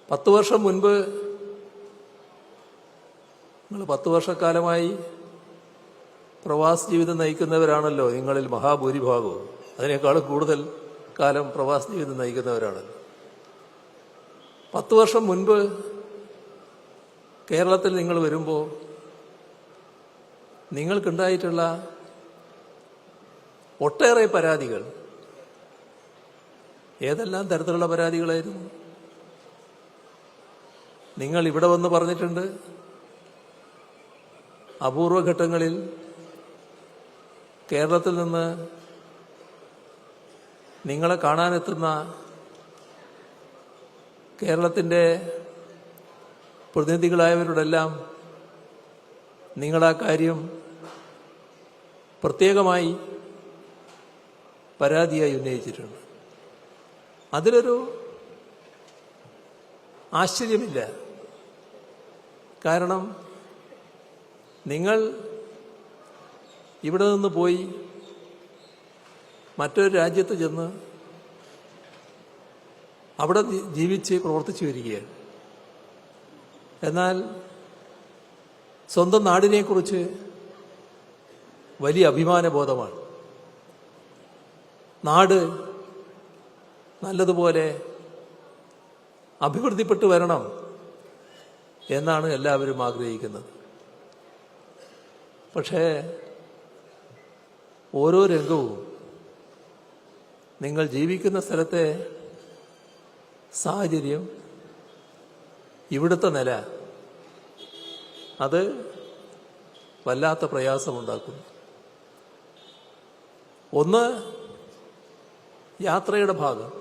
10 വർഷം മുൻപ് നിങ്ങൾ 10 വർഷക്കാലമായി പ്രവാസ ജീവിതം നയിക്കുന്നവരാണല്ലോ നിങ്ങളിൽ മഹാഭൂരിഭാഗവും. അതിനേക്കാളും കൂടുതൽ കാലം പ്രവാസ ജീവിതം നയിക്കുന്നവരാണല്ലോ. 10 വർഷം മുൻപ് കേരളത്തിൽ നിങ്ങൾ വരുമ്പോൾ നിങ്ങൾക്കുണ്ടായിട്ടുള്ള ഒട്ടേറെ പരാതികൾ ഏതെല്ലാം തരത്തിലുള്ള പരാതികളായിരുന്നു? നിങ്ങൾ ഇവിടെ വന്ന് പറഞ്ഞിട്ടുണ്ട്, അപൂർവഘട്ടങ്ങളിൽ കേരളത്തിൽ നിന്ന് നിങ്ങളെ കാണാനെത്തുന്ന കേരളത്തിൻ്റെ പ്രതിനിധികളായവരോടെല്ലാം നിങ്ങളാ കാര്യം പ്രത്യേകമായി പരാതിയായി ഉന്നയിച്ചിട്ടുണ്ട്. അതിലൊരു ആശ്ചര്യമില്ല. കാരണം നിങ്ങൾ ഇവിടെ നിന്ന് പോയി മറ്റൊരു രാജ്യത്ത് ചെന്ന് അവിടെ ജീവിച്ച് പ്രവർത്തിച്ചു വരികയാണ്. എന്നാൽ സ്വന്തം നാടിനെക്കുറിച്ച് വലിയ അഭിമാനബോധമാണ്. നാട് നല്ലതുപോലെ അഭിവൃദ്ധിപ്പെട്ടു വരണം എന്നാണ് എല്ലാവരും ആഗ്രഹിക്കുന്നത്. പക്ഷേ ഓരോ രംഗവും നിങ്ങൾ ജീവിക്കുന്ന സ്ഥലത്തെ സാഹചര്യം, ഇവിടുത്തെ നില, അത് വല്ലാത്ത പ്രയാസമുണ്ടാക്കുന്നു. ഒന്ന്, യാത്രയുടെ ഭാഗം.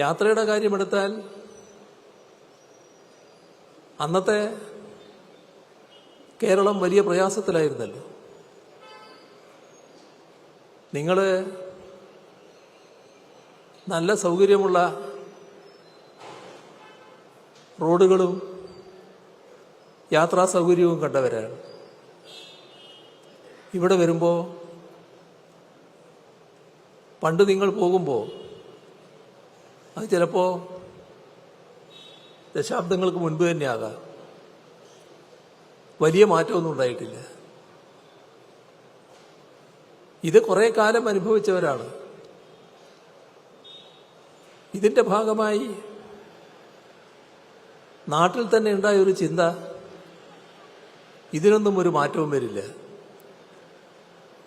യാത്രയുടെ കാര്യമെടുത്താൽ അന്നത്തെ കേരളം വലിയ പ്രയാസത്തിലായിരുന്നല്ലോ. നിങ്ങൾ നല്ല സൗകര്യമുള്ള റോഡുകളും യാത്രാ സൗകര്യവും കണ്ടവരാണ്. ഇവിടെ വരുമ്പോൾ പണ്ട് നിങ്ങൾ പോകുമ്പോൾ അത് ചിലപ്പോൾ ദശാബ്ദങ്ങൾക്ക് മുൻപ് തന്നെയാകാം, വലിയ മാറ്റമൊന്നും ഉണ്ടായിട്ടില്ല. ഇത് കുറേ കാലം അനുഭവിച്ചവരാണ്. ഇതിൻ്റെ ഭാഗമായി നാട്ടിൽ തന്നെ ഉണ്ടായ ഒരു ചിന്ത, ഇതിനൊന്നും ഒരു മാറ്റവും വരില്ല,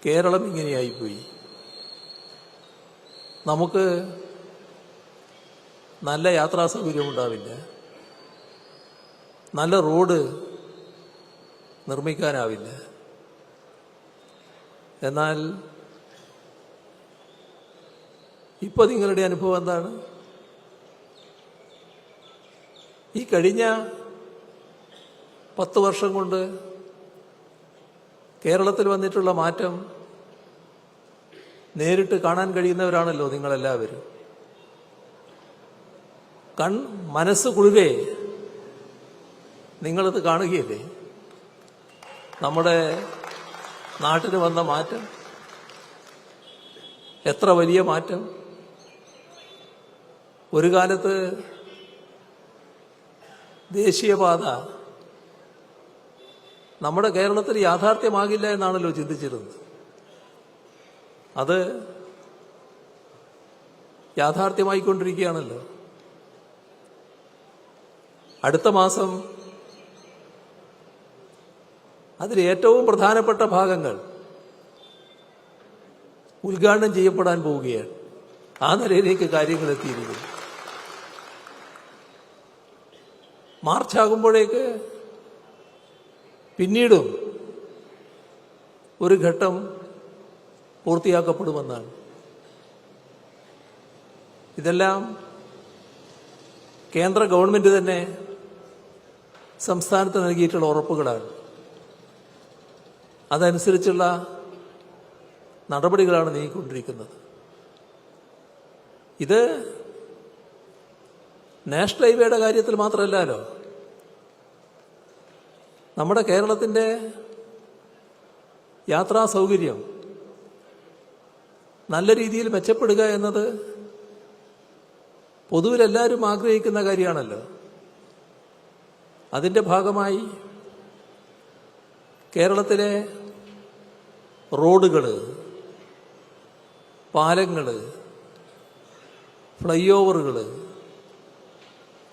കേരളം ഇങ്ങനെയായിപ്പോയി, നമുക്ക് നല്ല യാത്രാ സൗകര്യം ഉണ്ടാവില്ല, നല്ല റോഡ് നിർമ്മിക്കാനാവില്ല. എന്നാൽ ഇപ്പോൾ നിങ്ങളുടെ അനുഭവം എന്താണ്? ഈ കഴിഞ്ഞ 10 വർഷം കൊണ്ട് കേരളത്തിൽ വന്നിട്ടുള്ള മാറ്റം നേരിട്ട് കാണാൻ കഴിയുന്നവരാണല്ലോ നിങ്ങളെല്ലാവരും. മനസ്സ് കുളിരേ നിങ്ങളത് കാണുകയല്ലേ? നമ്മുടെ നാട്ടിന് വന്ന മാറ്റം, എത്ര വലിയ മാറ്റം! ഒരു കാലത്ത് ദേശീയപാത നമ്മുടെ കേരളത്തിൽ യാഥാർത്ഥ്യമാകില്ല എന്നാണല്ലോ ചിന്തിച്ചിരുന്നത്. അത് യാഥാർത്ഥ്യമായിക്കൊണ്ടിരിക്കുകയാണല്ലോ. അടുത്ത മാസം അതിൽ ഏറ്റവും പ്രധാനപ്പെട്ട ഭാഗങ്ങൾ ഉദ്ഘാടനം ചെയ്യപ്പെടാൻ പോവുകയാണ്. ആ നിലയിലേക്ക് കാര്യങ്ങൾ എത്തിയിരിക്കുന്നു. മാർച്ചാകുമ്പോഴേക്ക് പിന്നീടും ഒരു ഘട്ടം പൂർത്തിയാക്കപ്പെടുമെന്നാണ്. ഇതെല്ലാം കേന്ദ്ര ഗവൺമെന്റ് തന്നെ സംസ്ഥാനത്ത് നൽകിയിട്ടുള്ള ഉറപ്പുകളാണ്. അതനുസരിച്ചുള്ള നടപടികളാണ് നീങ്ങിക്കൊണ്ടിരിക്കുന്നത്. ഇത് നാഷണൽ ഹൈവേയുടെ കാര്യത്തിൽ മാത്രമല്ലല്ലോ, നമ്മുടെ കേരളത്തിൻ്റെ യാത്രാ സൗകര്യം നല്ല രീതിയിൽ മെച്ചപ്പെടുക എന്നത് പൊതുവിൽ എല്ലാവരും ആഗ്രഹിക്കുന്ന കാര്യമാണല്ലോ. അതിൻ്റെ ഭാഗമായി കേരളത്തിലെ റോഡുകൾ, പാലങ്ങൾ, ഫ്ലൈ ഓവറുകൾ,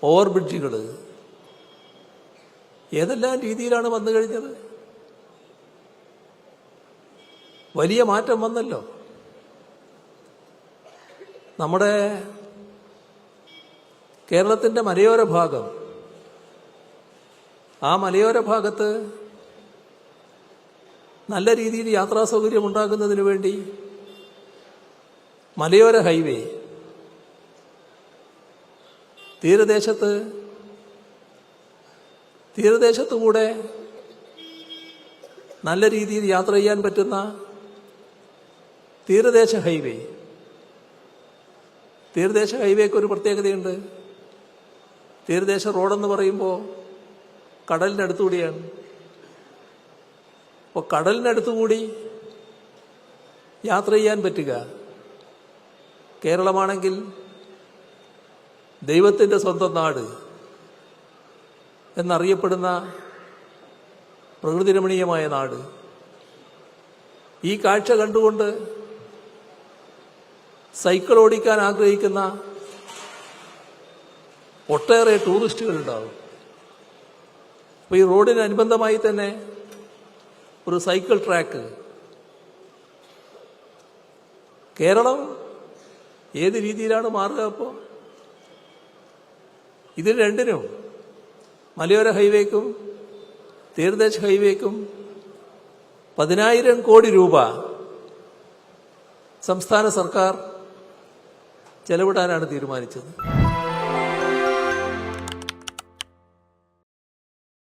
ഓവർബ്രിഡ്ജുകൾ ഏതെല്ലാം രീതിയിലാണ് വന്നു കഴിഞ്ഞത്. വലിയ മാറ്റം വന്നല്ലോ. നമ്മുടെ കേരളത്തിൻ്റെ മലയോര ഭാഗം, ആ മലയോര ഭാഗത്ത് നല്ല രീതിയിൽ യാത്രാ സൗകര്യം ഉണ്ടാകുന്നതിന് വേണ്ടി മലയോര ഹൈവേ, തീരദേശത്തുകൂടെ നല്ല രീതിയിൽ യാത്ര ചെയ്യാൻ പറ്റുന്ന തീരദേശ ഹൈവേ. തീരദേശ ഹൈവേക്ക് ഒരു പ്രത്യേകതയുണ്ട്. തീരദേശ റോഡെന്ന് പറയുമ്പോൾ കടലിനടുത്തുകൂടിയാണ്. അപ്പോൾ കടലിനടുത്തുകൂടി യാത്ര ചെയ്യാൻ പറ്റുക. കേരളമാണെങ്കിൽ ദൈവത്തിൻ്റെ സ്വന്തം നാട് എന്നറിയപ്പെടുന്ന പ്രകൃതിരമണീയമായ നാട്. ഈ കാഴ്ച കണ്ടുകൊണ്ട് സൈക്കിൾ ഓടിക്കാൻ ആഗ്രഹിക്കുന്ന ഒട്ടേറെ ടൂറിസ്റ്റുകളുണ്ടാവും. അപ്പോൾ ഈ റോഡിന് അനുബന്ധമായി തന്നെ ഒരു സൈക്കിൾ ട്രാക്ക്. കേരളം ഏത് രീതിയിലാണ് മാറുക? അപ്പോൾ ഇതിന് രണ്ടിനും, മലയോര ഹൈവേക്കും തീരദേശ ഹൈവേക്കും 10,000 കോടി രൂപ സംസ്ഥാന സർക്കാർ ചെലവിടാനാണ് തീരുമാനിച്ചത്.